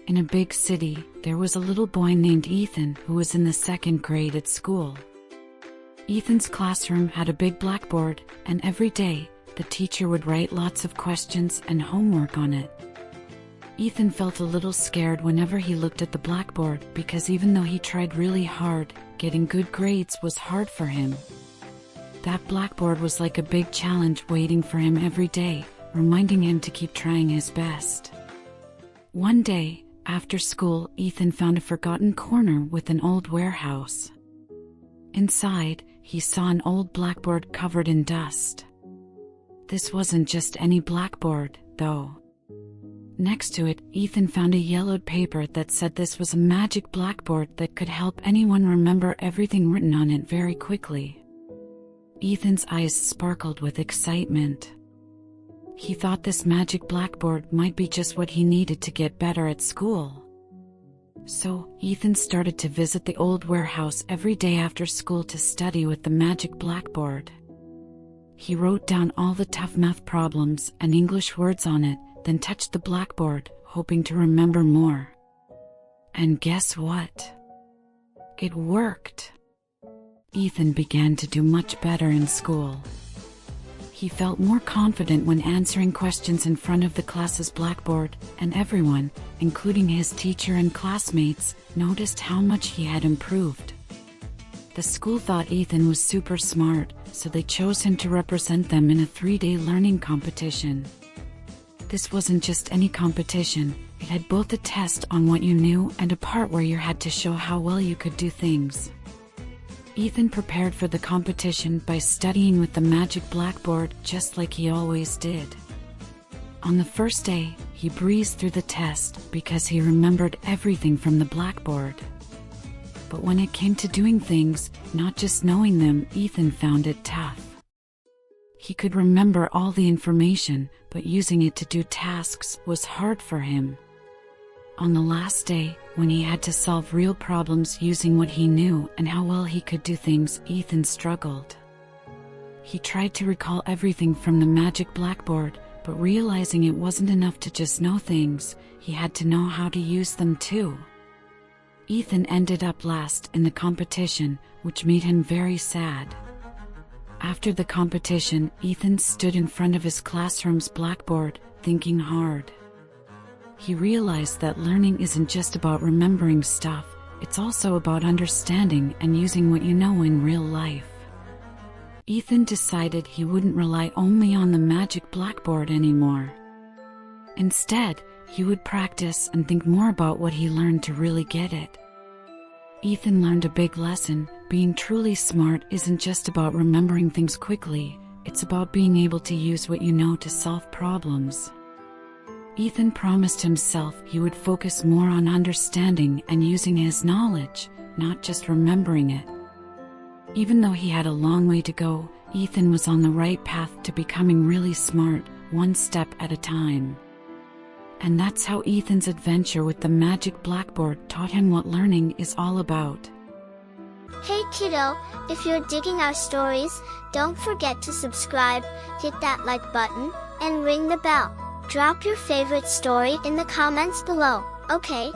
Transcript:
In a big city, there was a little boy named Ethan who was in the second grade at school. Ethan's classroom had a big blackboard, and every day, the teacher would write lots of questions and homework on it. Ethan felt a little scared whenever he looked at the blackboard because even though he tried really hard, getting good grades was hard for him. That blackboard was like a big challenge waiting for him every day, reminding him to keep trying his best. One day, after school, Ethan found a forgotten corner with an old warehouse. Inside, he saw an old blackboard covered in dust. This wasn't just any blackboard, though. Next to it, Ethan found a yellowed paper that said this was a magic blackboard that could help anyone remember everything written on it very quickly. Ethan's eyes sparkled with excitement. He thought this magic blackboard might be just what he needed to get better at school. So, Ethan started to visit the old warehouse every day after school to study with the magic blackboard. He wrote down all the tough math problems and English words on it, then touched the blackboard, hoping to remember more. And guess what? It worked! Ethan began to do much better in school. He felt more confident when answering questions in front of the class's blackboard, and everyone, including his teacher and classmates, noticed how much he had improved. The school thought Ethan was super smart, so they chose him to represent them in a 3-day learning competition. This wasn't just any competition, it had both a test on what you knew and a part where you had to show how well you could do things. Ethan prepared for the competition by studying with the magic blackboard just like he always did. On the first day, he breezed through the test because he remembered everything from the blackboard. But when it came to doing things, not just knowing them, Ethan found it tough. He could remember all the information, but using it to do tasks was hard for him. On the last day, when he had to solve real problems using what he knew and how well he could do things, Ethan struggled. He tried to recall everything from the magic blackboard, but realizing it wasn't enough to just know things, he had to know how to use them too. Ethan ended up last in the competition, which made him very sad. After the competition, Ethan stood in front of his classroom's blackboard, thinking hard. He realized that learning isn't just about remembering stuff, it's also about understanding and using what you know in real life. Ethan decided he wouldn't rely only on the magic blackboard anymore. Instead, he would practice and think more about what he learned to really get it. Ethan learned a big lesson: being truly smart isn't just about remembering things quickly, it's about being able to use what you know to solve problems. Ethan promised himself he would focus more on understanding and using his knowledge, not just remembering it. Even though he had a long way to go, Ethan was on the right path to becoming really smart, one step at a time. And that's how Ethan's adventure with the magic blackboard taught him what learning is all about. Hey kiddo, if you're digging our stories, don't forget to subscribe, hit that like button, and ring the bell. Drop your favorite story in the comments below, okay?